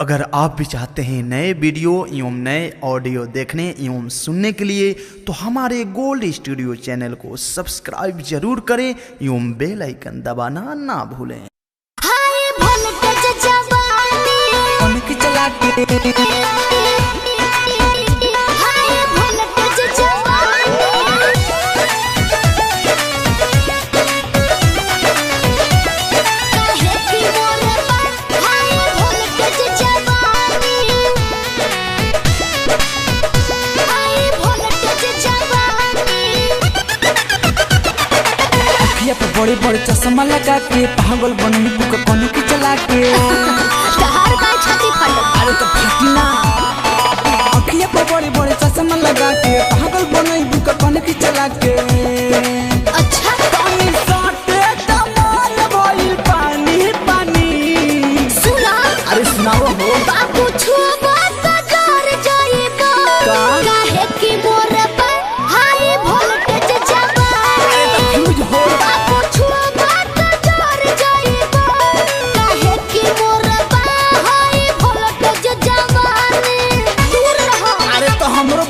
अगर आप भी चाहते हैं नए वीडियो एवं नए ऑडियो देखने एवं सुनने के लिए तो हमारे गोल्ड स्टूडियो चैनल को सब्सक्राइब जरूर करें एवं बेल आइकन दबाना ना भूलें। बड़े बड़े चश्मा लगा के पागल बनई बुक कोनी की चला के तहार का छाती फट अरे तो फटी ना अखिया पर बड़े बड़े चश्मा लगा के पागल बनई बुक कोनी की चला के अच्छा पानी साटे तमाल भइल पानी पानी सुना अरे सुनाओ हो बाबू छुबा त डर जाइबो काहे की मोर पर हाई वोल्टेज जाबा अरे तो फ्यूज हो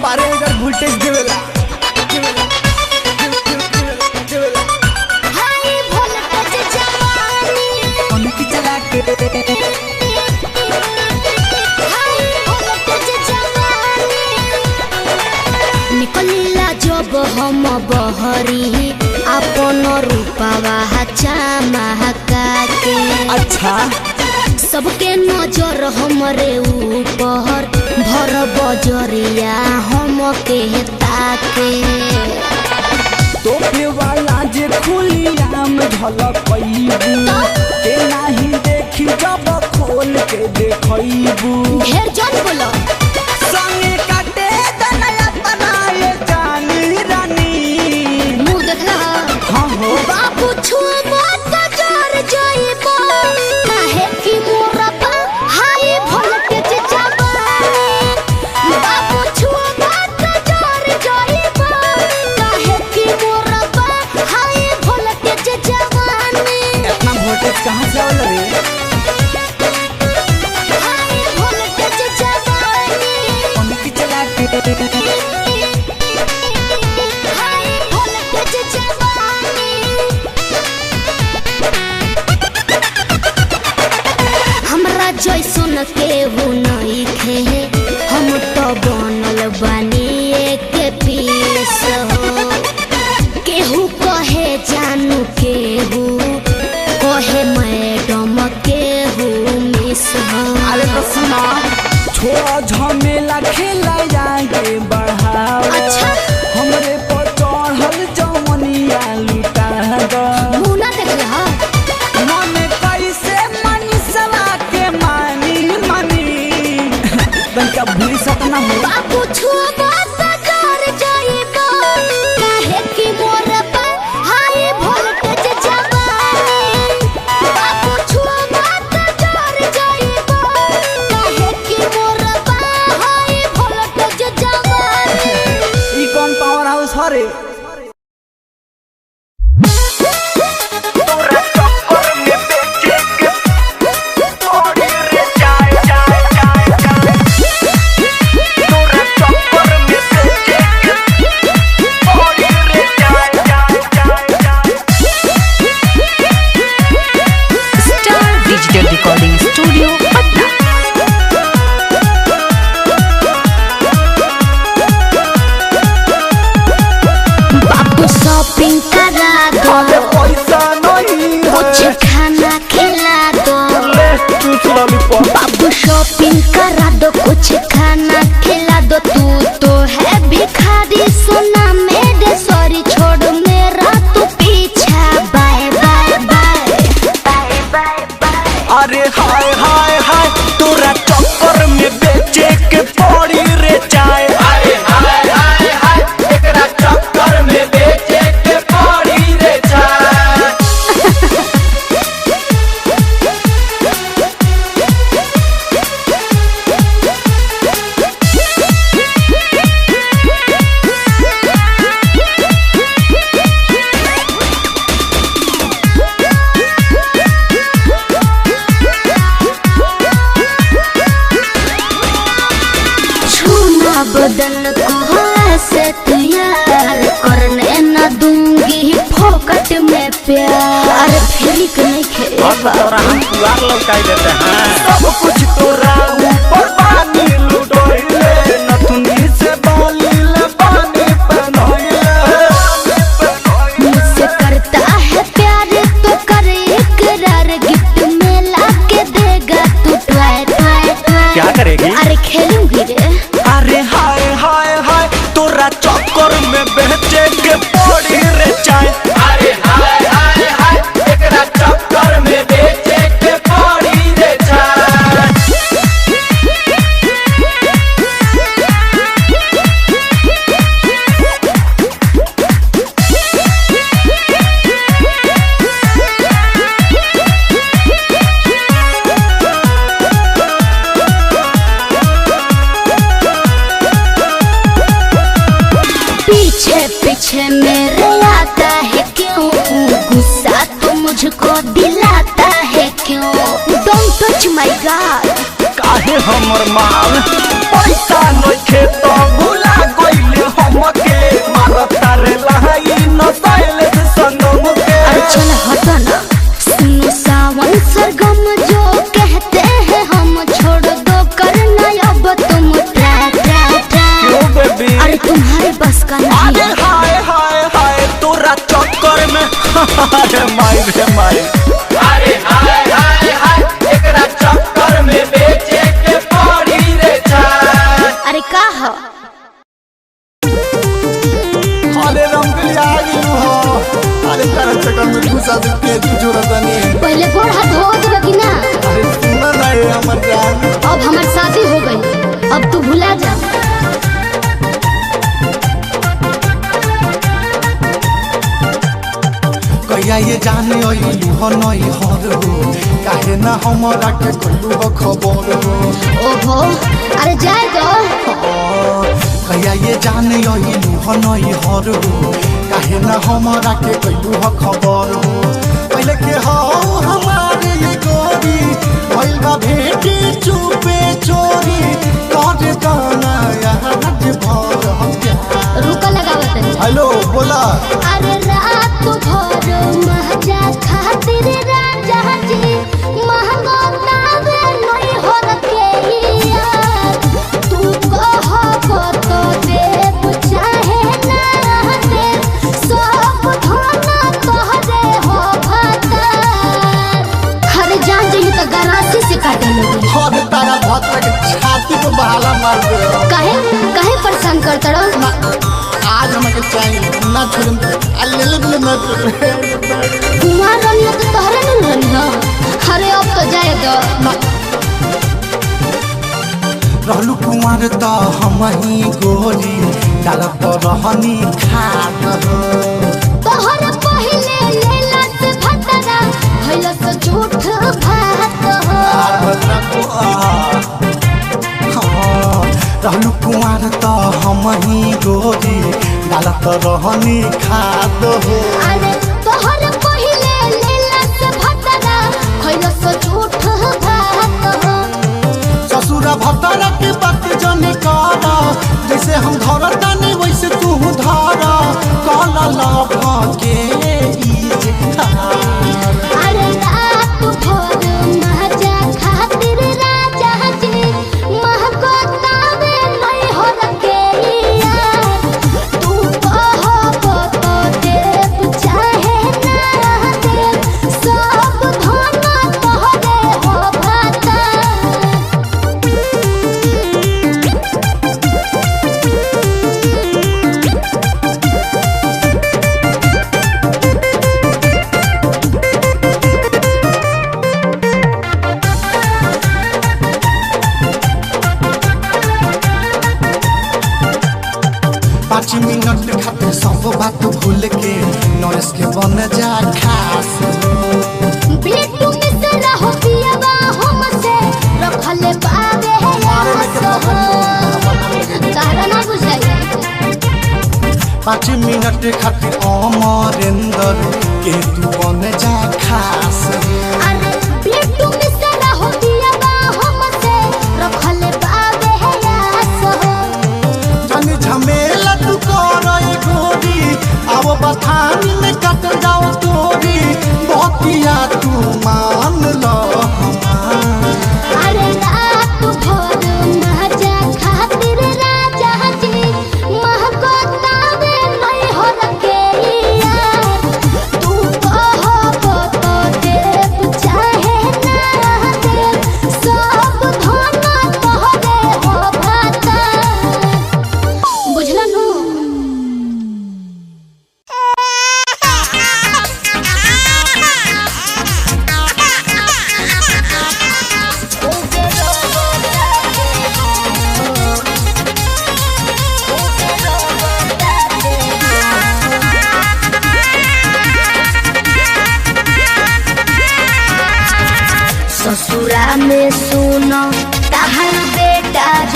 बारे अगर वोल्टेज देवेला हाई वोल्टेज जवानी कोनी की चला के हाई वोल्टेज जवानी निकलिला जब हम बहरी अपन रूपवा चमका के अच्छा सबके नजर हमरे ऊपर भर बजरिया हम के ताके तोपे वाला जे खुलिया में झलकईबू के नाही देखी जब खोल के देखईबू ढेर जन बोलो संगे काटे दनया बनाए जानी रानी मुंह देखला हां हो बाबू छुबा त डर जाइबो काहे की मोरा पर हाई वोल्टेज जाबा बाबू छुबा त डर जाइबो काहे की मोरा पर हाई वोल्टेज जवानी इतना वोल्टेज कहां से आवल रे हाई वोल्टेज जवानी कोनी की चला के हाई वोल्टेज जवानी हमरा जैसन केहू नइखे हम तो बनल बानी एक पीस हो केहू कहे जानू केहू कहे मैडम केहू मिस हो अरे तो सुना छोड़ झमेला खेला जाएंगे बढ़ाओ अच्छा हमरे पर चढ़ल जवनिया लुटा दो मुना देख रहा मन कैसे मनीषवा के मानी मानी तनका भूल सपना हो बाबू छुबा त डर जाइबो काहे की मोर पर हाई वोल्टेज जवानी बाबू छुबा त डर जाइबो काहे की मोर पर हाई वोल्टेज जवानी ई कौन पावर हाउस हरे रिकॉर्डिंग स्टूडियो पटना। बाबू शॉपिंग करा दो पैसा नहीं कुछ खाना खिला दो बाबू शॉपिंग करा दो कुछ खाना खिला दो तू तो है भिखारी सोना मेरे सॉरी छोड़ मेरा तू पीछा bye bye bye bye bye bye अरे हाय हाय हाय तोरा चक्कर में बेचे के पड़ी रे चाय अरे हाय हाय हाय एकरा चक्कर में बेचे के पड़ी रे चाय बदन को ऐसे तू यार करने न दूंगी फोकट में प्यार फिर नहीं खेबा सब कुछ तोरा ऊपर पानी लुटोइले नथुनी से बाली ले पानी पहनोइले मुझसे करता है प्यार तो कर इकरार गिफ्ट में लाके देगा तू ट्राई ट्राई ट्राई क्या करेगी? अरे खेलूंगी रे अरे हाय हाय हाय तोरा चक्कर में बेचे के पड़ी रे चाय अरे हाय हाय हाय एकरा चक्कर में बेचे के पड़ी रे चाय पीछे पीछे मेरे आता है क्यों गुस्सा तो मुझको दिलाता है क्यों डोंट टच माय गॉड काहे हमर माल पैसा नइखे तो भुला गइले हमके मारता रे लहाई न साइले संगम के अरे चल हटा ना सुनो सावन सरगम जो कहते हैं हम छोड़ दो करना अब तुम ट्राई ट्राई ट्राई क्यों बेबी अरे तुम्हारे बस का नहीं अरे हाय हाय हाय तोरा चक्कर में अरे माई रे माई अरे हाय हाय हाय एकरा चक्कर में बेचे के पड़ी रे चाय अरे का हो अरे रंगली आ गई हो अरे तारा चक्कर में घुसा दे के जरूरत नहीं पहले गोड़ हाथ धो देबे कि ना अरे सुना ना ये हमर जान अब हमार शादी हो गई अब तू भुला जा कहिया ये जाने ओई लुह नई हर हो काहे ना हमरा के कोलू हो खबर हो ओहो अरे जाए दो कहिया ये जाने ओई लुह नई हर हो काहे ना हमरा के कोलू हो खबर हो पहले के हो हमारे ये गोरी भइल बा भेटी चुपे चोरी कर गाना याद भर हम रुका लगावत है हेलो बोला अरे रात भर महजा खातिर राजा जी महंगा तावे नहीं हो रखे यार तू कहो तो देव चाहे ना देव सब धोना तोहरे हो भतार हर जान जही तो गरासी से काटे लोगे और तारा भत के छाती पे बहाला मार दे काहे काहे परेशान करता रहो आज हमके चाहिए ना छोड़म ले ना कुमार रनिया तो तोहरे नहीं रनिया अरे अब तो जाए दो रहलू कुमार तो हम ही गोरी डालत रहनी खात हो तोहर पहिले लेला से भतरा भइला से झूठ भात हो रहलू कुमार तो हम ही गोरी डालत रहनी खात हो अरे तोहर पहिले लेला से भतरा भइला से झूठ भात हो ससुरा भतरा के बात जने कारा जैसे हम धरता नहीं वैसे तू धारा काला लाभ के अरे रात भर महजा खातिर राजा जी महको तावे नहीं हो रखे यार तू कहो तो देव चाहे ना देव सब धोना तोहरे हो भाता पाँच मिनट खातिर सब बात भूल के नॉइस के बन जा खास बेटू मिसरा हो पियावा हमसे रखले पावे है तारा ना बुझाई 5 मिनट खातिर अमरेंद्र के तू बन जा खास अरे बेटू मिसरा हो पियावा हमसे रखले पावे है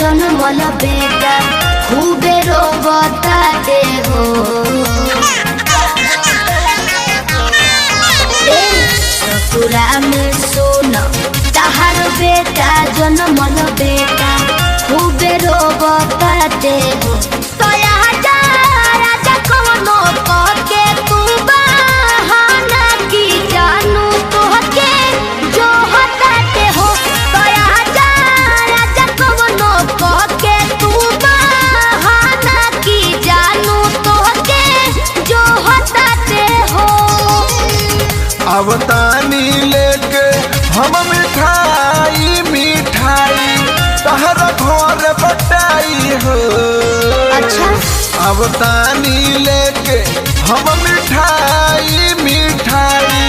जन्मल बेटा खूबे रोबता दे हो। ससुरा में सुन तहार बेटा जन्मल बेटा खूबे रोबता दे हो। तो आजा राजा कवनो कह के तू बहाना की जानू तोहके जो हटाते हो। तो आजा राजा कवनो कह के तू बहाना की जानू तोहके जो हटाते हो। अवतानी लेके हम मिठाई मिठाई तहरा घर बटाई हो। अच्छा अवतानी लेके हम मिठाई मिठाई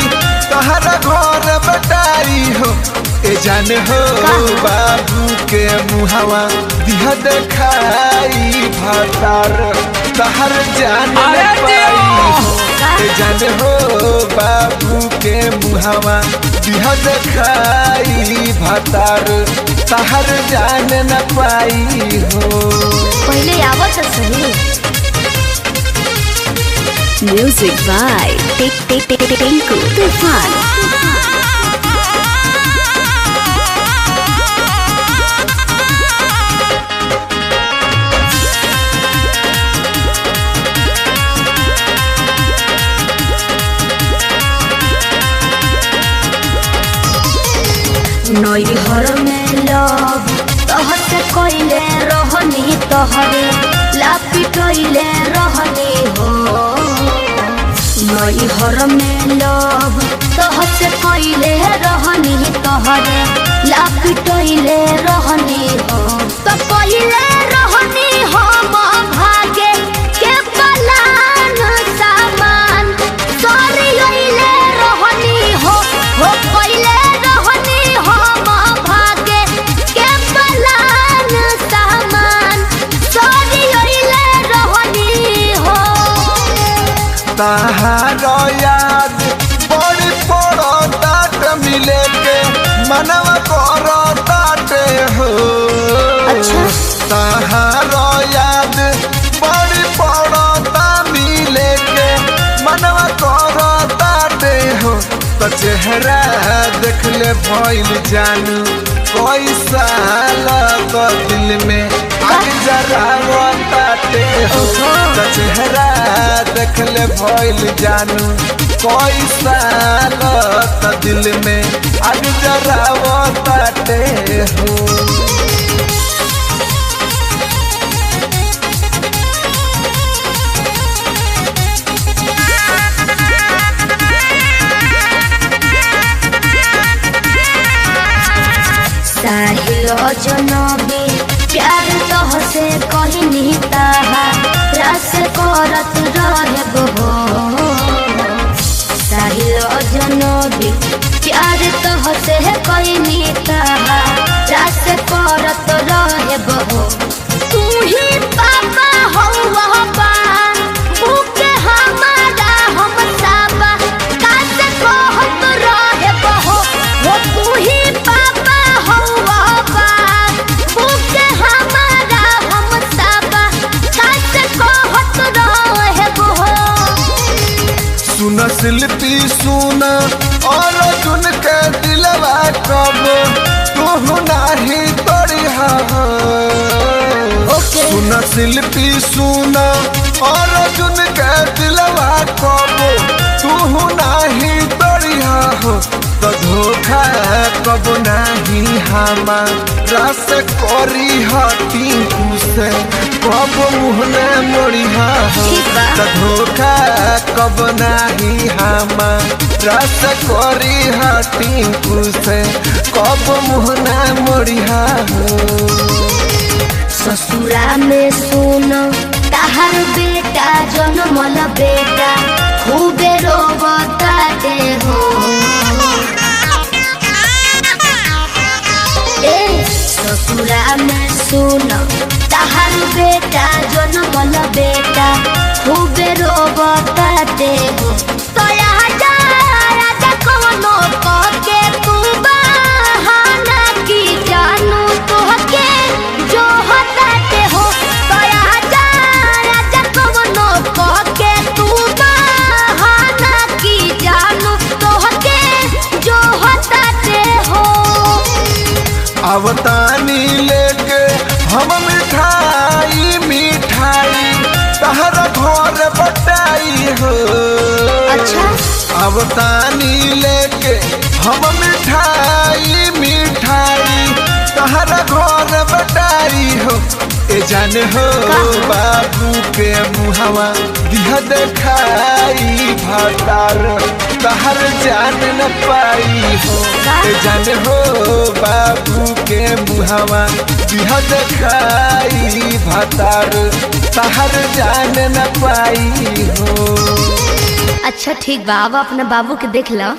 तहरा घर बटाई हो। ए जाने हो बाबू के मुहावा दिह देखाई भातार तहर जान पाई हो। ए जाने हो बाबू के मुहावा दिह देखाई भातार तहर जान न पाई हो। पहले आवत सही। Music by Tinku Tufan. नैहर में लव तहसे कइले रहनी तहरे लापिटइले रहनी हो। नैहर में लव तहसे कइले रहनी तहरे लापिटइले रहनी हो। तो कइले रहनी हम भागे के पलान सामान सरी अइले रहनी हो। हो कइले तहारो याद बड़ी पड़ो तात मिले के मनवा करो ताटे हो। अच्छा तहारो याद बड़ी पड़ो ता मिले के मनवा करो ताटे हो। तो चेहरा देख ले भइल जानू कोई साल को दिल में आग जरा ताटे हो। तो चेहरा देख ले भइल जानू कोई साल तो दिल में आग जरा ताटे हो। साहिल जनबी प्यार तह से कहनी ताहा रस करत रहब हो। साहिल जनबी प्यार तह से कहनी ताहा रस करत रहब हो। तू ही पापा हौवा बान भूखे हमारा हम साबा कासे कहत रहब हो। वो तू ही पापा हौवा बान भूखे हमारा हम साबा कासे कहत रहब हो। सुन शिल्पी सुन और सुन के दिलवा कब तू नाही तोड़िहा। सुन शिल्पी सुन और सुन के दिलवा कब तू नाही तोड़िहा हो। तो धोखा कब नाही हमारा से करी हटी से कब मुहने मोड़िहा हो। तो धोखा कब नाही हमारा से करी हटी से कब मुहने मोड़िहा हो। ससुरा में सुन तहार बेटा जन्मल बेटा खूबे रोबता दे हो। ससुरा में सुन तहार बेटा जन्मल बेटा खूबे रोबता दे हो। तो आजा राजा कवनो कह के तू बहाना की जानू तोहके जो आवतानी लेके हम मिठाई मिठाई तहरा घर बटाई हो। अच्छा आवतानी लेके हम मिठाई मिठाई तहरा घर बटाई हो। ए जाने हो बाबू के मुहावा दिहा देखाई भातार तहर जान न पाई हो। ए जाने हो बाबू के मुहावा दिहा देखाई भातार तहर जान न पाई हो। अच्छा ठीक बा, अब अपना बाबू के देख लो।